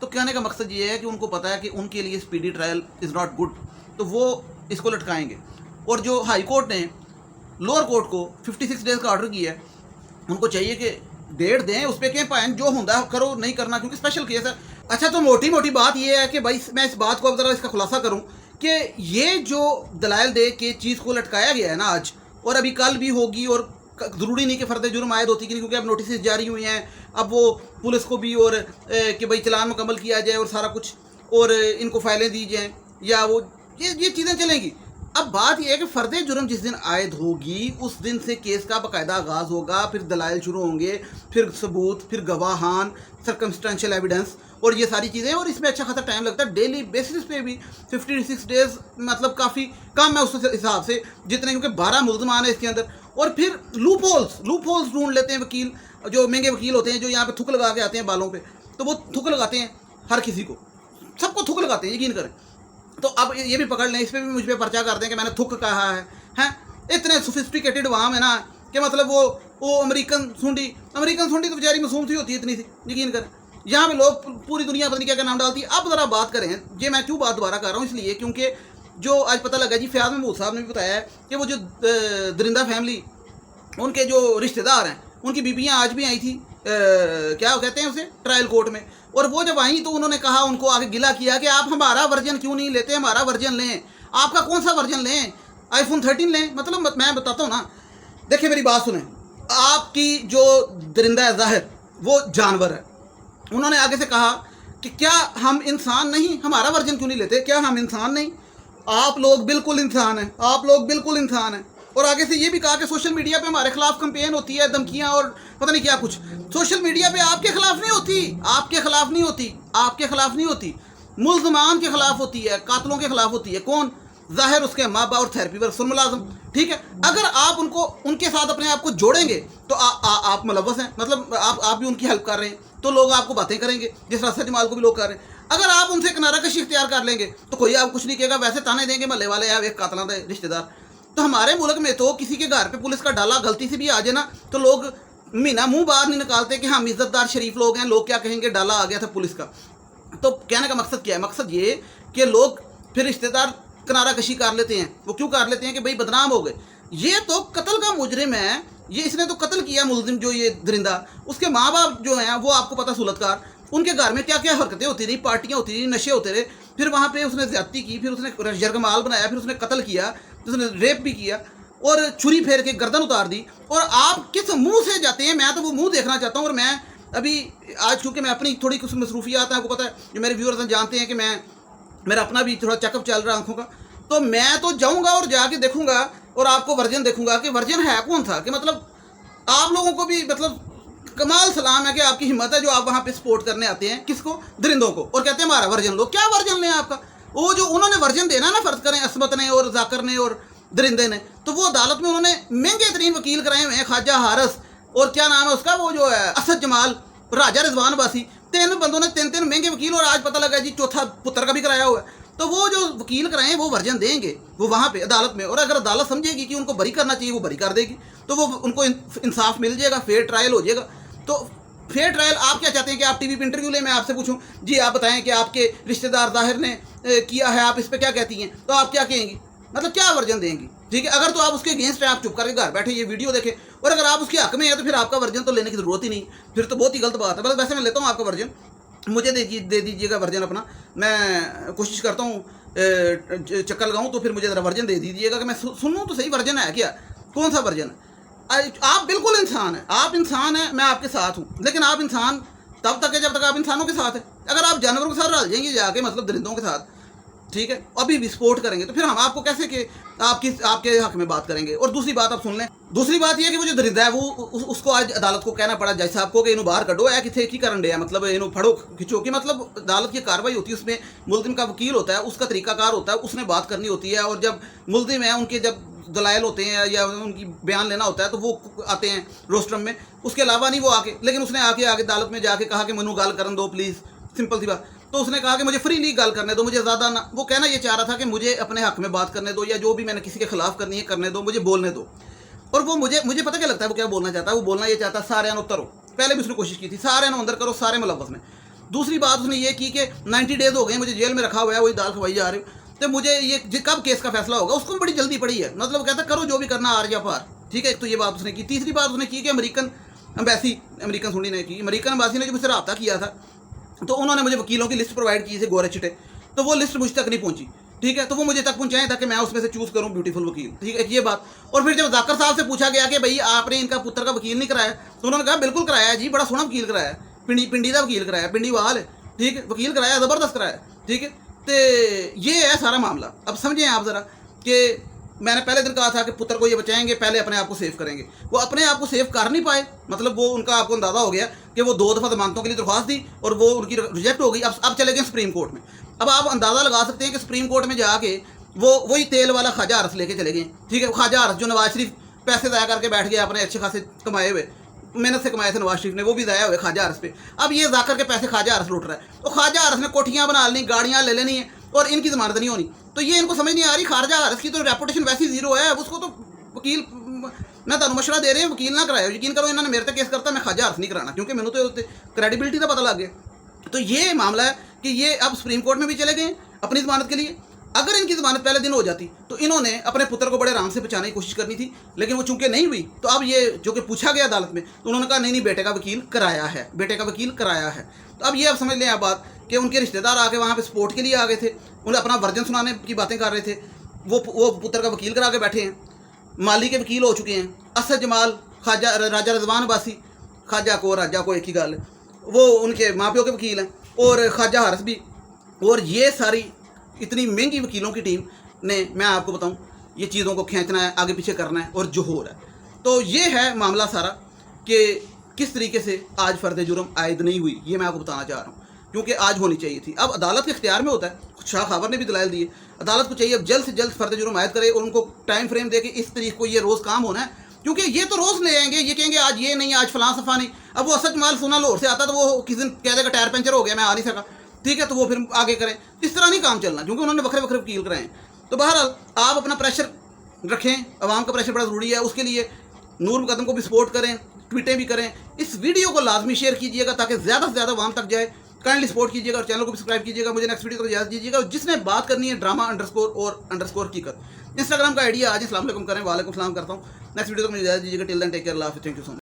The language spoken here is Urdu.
تو کہنے کا مقصد یہ ہے کہ ان کو پتہ ہے کہ ان کے لیے speedy trial is not good, تو وہ اس کو لٹکائیں گے. اور جو ہائی کورٹ نے لوور کورٹ کو 56 ڈیز کا آرڈر کیا ہے، ان کو چاہیے کہ ڈیٹ دیں، اس پہ کہیں پائیں جو ہوتا ہے کرو، نہیں کرنا کیونکہ اسپیشل کیس ہے. اچھا تو موٹی موٹی بات یہ ہے کہ بھائی میں اس بات کو اب ذرا اس کا خلاصہ کروں کہ یہ جو دلائل دے کے چیز کو لٹکایا گیا ہے نا آج، اور ابھی کل بھی ہوگی، اور ضروری نہیں کہ فرد جرم عائد ہوتی کیونکہ اب نوٹسز جاری ہوئی ہیں، اب وہ پولیس کو بھی اور کہ بھائی چلان مکمل کیا جائے اور سارا کچھ، اور ان کو فائلیں دی جائیں، یا وہ یہ چیزیں چلیں گی. اب بات یہ ہے کہ فرد جرم جس دن عائد ہوگی اس دن سے کیس کا باقاعدہ آغاز ہوگا، پھر دلائل شروع ہوں گے، پھر ثبوت، پھر گواہان، سرکمسٹینشیل ایویڈنس اور یہ ساری چیزیں، اور اس میں اچھا خاصا ٹائم لگتا ہے. ڈیلی بیسس پہ بھی 56 ڈیز مطلب کافی کم ہے اس حساب سے جتنے، کیونکہ 12 ملزمان ہیں اس کے اندر. اور پھر لوپ ہولز ڈھونڈ لیتے ہیں وکیل، جو مہنگے وکیل ہوتے ہیں جو یہاں پہ تھک لگا کے آتے ہیں بالوں پہ، تو وہ تھک لگاتے ہیں ہر کسی کو، سب کو تھک لگاتے ہیں، یقین کریں. تو اب یہ بھی پکڑ لیں، اس پہ بھی مجھ پہ پرچہ کر دیں کہ میں نے تھک کہا ہے. ہیں اتنے سوفسٹیکیٹڈ عوام ہے نا کہ مطلب وہ امریکن سونڈی تو بیچاری معصوم سی ہوتی ہے اتنی سی، یقین کریں. یہاں پہ لوگ پوری دنیا پتہ نہیں کیا نام ڈالتی ہے. اب ذرا بات کریں، یہ میں کیوں بات دوبارہ کر رہا ہوں، اس لیے کیونکہ جو آج پتہ لگا جی فیاض محمود صاحب نے بھی بتایا ہے کہ وہ جو درندہ فیملی، ان کے جو رشتہ دار ہیں، ان کی بیویاں آج بھی آئی تھیں کیا کہتے ہیں اسے، ٹرائل کورٹ میں. اور وہ جب آئیں تو انہوں نے کہا، ان کو آگے گلا کیا کہ آپ ہمارا ورژن کیوں نہیں لیتے، ہمارا ورژن لیں. آپ کا کون سا ورژن لیں، آئی فون 13 لیں. مطلب میں بتاتا ہوں نا، دیکھیں میری بات سنیں، آپ کی جو درندہ ہے ظاہر وہ جانور ہے. انہوں نے آگے سے کہا کہ کیا ہم انسان نہیں، ہمارا ورژن کیوں نہیں لیتے، کیا ہم انسان نہیں. آپ لوگ بالکل انسان ہیں، آپ لوگ بالکل انسان ہیں. اور آگے سے یہ بھی کہا کہ سوشل میڈیا پہ ہمارے خلاف کمپین ہوتی ہے، دھمکیاں اور پتہ نہیں کیا کچھ. سوشل میڈیا پہ آپ کے خلاف نہیں ہوتی، آپ کے خلاف نہیں ہوتی، آپ کے خلاف نہیں ہوتی، ملزمان کے خلاف ہوتی ہے، قاتلوں کے خلاف ہوتی ہے. کون؟ ظاہر، اس کے ماں باپ اور تھیراپی ورکر ملازم. ٹھیک ہے، اگر آپ ان کے ساتھ اپنے آپ کو جوڑیں گے تو آپ ملوث ہیں، مطلب آپ بھی ان کی ہیلپ کر رہے ہیں، تو لوگ آپ کو باتیں کریں گے جس طرح جمال کو بھی لوگ کر رہے ہیں. اگر آپ ان سے کنارہ کشی اختیار کر لیں گے تو کوئی آپ کچھ نہیں کہے گا، ویسے تانے دیں گے محلے والے ایک قاتلاں دے رشتہ دار. تو ہمارے ملک میں تو کسی کے گھر پہ پولیس کا ڈالا غلطی سے بھی آ جائے نا تو لوگ مہینہ منہ باہر نہیں نکالتے کہ ہم عزت دار شریف لوگ ہیں، لوگ کیا کہیں گے ڈالا آ گیا تھا پولیس کا. تو کہنے کا مقصد کیا ہے؟ مقصد یہ کہ لوگ پھر رشتہ دار کنارہ کشی کر لیتے ہیں. وہ کیوں کر لیتے ہیں کہ بھئی بدنام ہو گئے. یہ تو قتل کا مجرم ہے، یہ اس نے تو قتل کیا ملزم جو یہ درندہ. اس کے ماں باپ جو ہیں وہ آپ کو پتہ صورتکار، ان کے گھر میں کیا کیا حرکتیں ہوتی رہی، پارٹیاں ہوتی رہی، نشے ہوتے رہے. پھر وہاں پہ اس نے زیادتی کی، پھر اس نے یرغمال بنایا، پھر اس نے قتل کیا، اس نے ریپ بھی کیا اور چھری پھیر کے گردن اتار دی. اور آپ کس منہ سے جاتے ہیں؟ میں تو وہ منہ دیکھنا چاہتا ہوں. اور میں ابھی آج چونکہ میں اپنی تھوڑی کچھ مصروفیات ہیں، آپ کو پتہ ہے، جو میرے ویورز ہیں جانتے ہیں کہ میرا اپنا بھی تھوڑا چیک اپ چل رہا ہے آنکھوں کا. تو میں تو جاؤں گا اور جا کے دیکھوں گا اور آپ کو ورژن دیکھوں گا کہ ورژن ہے کون تھا. کہ مطلب آپ لوگوں کو بھی مطلب کمال سلام ہے کہ آپ کی ہمت ہے جو آپ وہاں پہ سپورٹ کرنے آتے ہیں کس کو، درندوں کو، اور کہتے ہیں ہمارا ورژن لو. کیا ورژن لیں آپ کا؟ وہ جو انہوں نے ورژن دینا نا، فرض کریں عصمت نے اور ذاکر نے اور درندے نے، تو وہ عدالت میں انہوں نے مہنگے ترین وکیل کرائے ہوئے ہیں، خواجہ حارث اور کیا نام ہے اس کا، وہ جو ہے اسد جمال، راجہ رضوان باسی. 3 بندوں نے 3 مہنگے وکیل، اور آج پتہ لگا جی چوتھا پتر کا بھی کرایا ہوا ہے. تو وہ جو وکیل کرائیں وہ ورژن دیں گے وہ وہاں پہ عدالت میں. اور اگر عدالت سمجھے گی کہ ان کو بری کرنا چاہیے وہ بری کر دے گی، تو وہ ان کو انصاف مل جائے گا، فیئر ٹرائل ہو جائے گا. تو فیئر ٹرائل آپ کیا چاہتے ہیں کہ آپ ٹی وی پہ انٹرویو لیں، میں آپ سے پوچھوں جی آپ بتائیں کہ آپ کے رشتہ دار ظاہر نے کیا ہے، آپ اس پہ کیا کہتی ہیں، تو آپ کیا کہیں گی؟ مطلب کیا ورژن دیں گی؟ ٹھیک ہے، اگر تو آپ اس کے اگینسٹ ہیں، آپ چپ کر کے گھر بیٹھے یہ ویڈیو دیکھیں. اور اگر آپ اس کے حق میں ہیں تو پھر آپ کا ورژن تو لینے کی ضرورت ہی نہیں، پھر تو بہت ہی غلط بات ہے. بس ویسے میں لیتا ہوں آپ کا ورژن، مجھے دے دیجیے گا ورژن اپنا. میں کوشش کرتا ہوں چکر لگاؤں تو پھر مجھے ذرا ورژن دے دیجیے گا کہ میں سنوں تو صحیح ورژن ہے کیا، کون سا ورژن ہے. آپ بالکل انسان ہیں، آپ انسان ہیں، میں آپ کے ساتھ ہوں. لیکن آپ انسان تب تک ہے جب تک آپ انسانوں کے ساتھ ہیں. اگر آپ جانوروں کے ساتھ رل جائیں گے جا کے، مطلب درندوں کے ساتھ، ٹھیک ہے، ابھی بھی سپورٹ کریں گے، تو پھر ہم آپ کو کیسے کہ آپ کے حق میں بات کریں گے. اور دوسری بات آپ سن لیں، دوسری بات یہ ہے کہ وہ جو درندہ ہے وہ اس کو آج عدالت کو کہنا پڑا جج صاحب کو کہ انہوں باہر کڈو ہے کتنے کی کرن ڈے ہے، مطلب انہوں پھڑو کھچو. کہ مطلب عدالت کی کاروائی ہوتی ہے، اس میں ملزم کا وکیل ہوتا ہے، اس کا طریقہ کار ہوتا ہے، اس نے بات کرنی ہوتی ہے. اور جب ملزم ہیں ان کے جب دلائل ہوتے ہیں یا ان کی بیان لینا ہوتا ہے تو وہ آتے ہیں روسٹرم میں، اس کے علاوہ نہیں وہ آ کے. لیکن اس نے آگے عدالت میں جا کے کہا کہ منو گال کرن دو پلیز، سمپل سی بات. تو اس نے کہا کہ مجھے فریلی گال کرنے دو، مجھے زیادہ نہ. وہ کہنا یہ چاہ رہا تھا کہ مجھے اپنے حق میں بات کرنے دو، یا جو بھی میں نے کسی کے خلاف کرنی ہے کرنے دو، مجھے بولنے دو. اور وہ مجھے پتہ کیا لگتا ہے وہ کیا بولنا چاہتا ہے. وہ بولنا یہ چاہتا ہے سارے نو اترو. پہلے بھی اس نے کوشش کی تھی، سارے نو اندر کرو، سارے ملوث میں. دوسری بات اس نے یہ کی کہ 90 ڈیز ہو گئے مجھے جیل میں رکھا ہوا ہے, وہی دال کھوائی جا رہی ہوں, تو مجھے یہ کب کیس کا فیصلہ ہوگا, اس کو بڑی جلدی پڑی ہے. مطلب کہتا ہے کرو جو بھی کرنا آر یا پار, ٹھیک ہے. ایک تو یہ بات اس نے کی. تیسری بات اس نے کی کہ امریکن سنی نے کی, امریکن امبیسی نے جو مجھ سے رابطہ کیا تھا تو انہوں نے مجھے وکیلوں کی لسٹ پرووائڈ کی تھی گورے چٹے, تو وہ لسٹ مجھ تک نہیں پہنچی, ٹھیک ہے. تو وہ مجھے تک پہنچائیں تاکہ میں اس میں سے چوز کروں بیوٹیفل وکیل, ٹھیک ہے. یہ بات. اور پھر جب ذاکر صاحب سے پوچھا گیا کہ بھائی آپ نے ان کا پتر کا وکیل نہیں کرایا, تو انہوں نے کہا بالکل کرایا جی, بڑا سونا وکیل کرایا, پنڈی کا وکیل کرایا, پنڈی وال ہے, ٹھیک ہے, وکیل کرایا, زبردست کرایا, ٹھیک ہے. تو یہ ہے سارا معاملہ. اب سمجھیں آپ ذرا کہ میں نے پہلے دن کہا تھا کہ پتر کو یہ بچائیں گے, پہلے اپنے آپ کو سیو کریں گے. وہ اپنے آپ کو سیو کر نہیں پائے, مطلب وہ ان کا آپ کو اندازہ ہو گیا کہ وہ 2 دفعہ ضمانتوں کے لیے درخواست دی اور وہ ان کی ریجیکٹ ہو گئی. اب چلے گئے سپریم کورٹ میں. اب آپ اندازہ لگا سکتے ہیں کہ سپریم کورٹ میں جا کے وہی تیل والا خواجہ عرص لے کے چلے گئے, ٹھیک ہے. خواجہ عرص جو نواز شریف پیسے ضائع کر کے بیٹھ گیا اپنے اچھے خاصے کمائے ہوئے, محنت سے کمائے تھے نواز شریف نے, وہ بھی ضائع ہوئے خواجہ عرص پہ. اب یہ ذاکر کے پیسے خواجہ عرص لوٹ رہا ہے, تو خواجہ عرص نے کوٹھیاں بنا لینی, گاڑیاں لے لینی ہیں, اور ان کی ضمانت نہیں ہونی. تو یہ ان کو سمجھ نہیں آ رہی, خواجہ عرص کی تو ریپوٹیشن ویسی زیرو ہے, اب اس کو تو وکیل میں تمہیں مشورہ دے رہے ہیں وکیل نہ کرایا. یقین کرو انہوں نے میرے تک کیس کرتا, میں خواجہ عرص نہیں کرانا, کیونکہ میں نے تو کریڈیبلٹی کا پتہ لگ گیا. تو یہ معاملہ ہے کہ یہ اب سپریم کورٹ میں بھی چلے گئے اپنی ضمانت کے لیے. اگر ان کی ضمانت پہلے دن ہو جاتی تو انہوں نے اپنے پتر کو بڑے آرام سے بچانے کی کوشش کرنی تھی, لیکن وہ چونکہ نہیں ہوئی, تو اب یہ جو کہ پوچھا گیا عدالت میں, تو انہوں نے کہا نہیں بیٹے کا وکیل کرایا ہے, بیٹے کا وکیل کرایا ہے. تو اب یہ اب سمجھ لیں آپ بات کہ ان کے رشتہ دار آ کے وہاں پہ سپورٹ کے لیے آ گئے تھے, انہیں اپنا ورژن سنانے کی باتیں کر رہے تھے. وہ پتر کا وکیل کرا کے بیٹھے ہیں, مالی کے وکیل ہو چکے ہیں, اسد جمال, خواجہ راجہ رضوان عباسی, خواجہ کو ایک ہی گال ہے, وہ ان کے ماں پیو کے وکیل ہیں, اور خواجہ حارث بھی. اور یہ ساری اتنی مہنگی وکیلوں کی ٹیم نے, میں آپ کو بتاؤں, یہ چیزوں کو کھینچنا ہے, آگے پیچھے کرنا ہے, اور جو ہو رہا ہے. تو یہ ہے معاملہ سارا کہ کس طریقے سے آج فرد جرم عائد نہیں ہوئی, یہ میں آپ کو بتانا چاہ رہا ہوں, کیونکہ آج ہونی چاہیے تھی. اب عدالت کے اختیار میں ہوتا ہے, شاہ خاور نے بھی دلائل دیے, عدالت کو چاہیے اب جلد سے جلد فرد جرم عائد کرے, اور ان کو ٹائم فریم دے کہ اس طریقے کو یہ روز کام ہونا ہے, کیونکہ یہ تو روز لے آئیں گے, یہ کہیں گے آج یہ نہیں, آج فلاں صفحہ نہیں. اب وہ اسد جمال سونا لاہور سے آتا تو وہ کسی دن کہہ دے گا ٹائر پنچر ہو گیا میں آ نہیں سکا, ٹھیک ہے, تو وہ پھر آگے کریں. اس طرح نہیں کام چلنا, کیونکہ انہوں نے وکھرے وکیل کرائے ہیں. تو بہرحال آپ اپنا پریشر رکھیں, عوام کا پریشر بڑا ضروری ہے, اس کے لیے نور مقدم کو بھی سپورٹ کریں, ٹویٹیں بھی کریں, اس ویڈیو کو لازمی شیئر کیجیے گا تاکہ زیادہ سے زیادہ عوام تک جائے. کائنڈلی سپورٹ کیجیے گا اور چینل کو بھی سبسکرائب کیجیے گا. مجھے نیکسٹ ویڈیو کو اجازت دیجیے گا. جس نے بات کرنی ہے ڈرامہ _ حقیقت, انسٹاگرام کا آئی ڈی ہے, آج السلام علیکم کریں, وعلیکم السلام کرتا ہوں. نیکسٹ ویڈیو کو مجھے اجازت دیجیے گا. ٹل دین ٹیک کیئر, اللہ حافظ, تھینک یو سو مچ.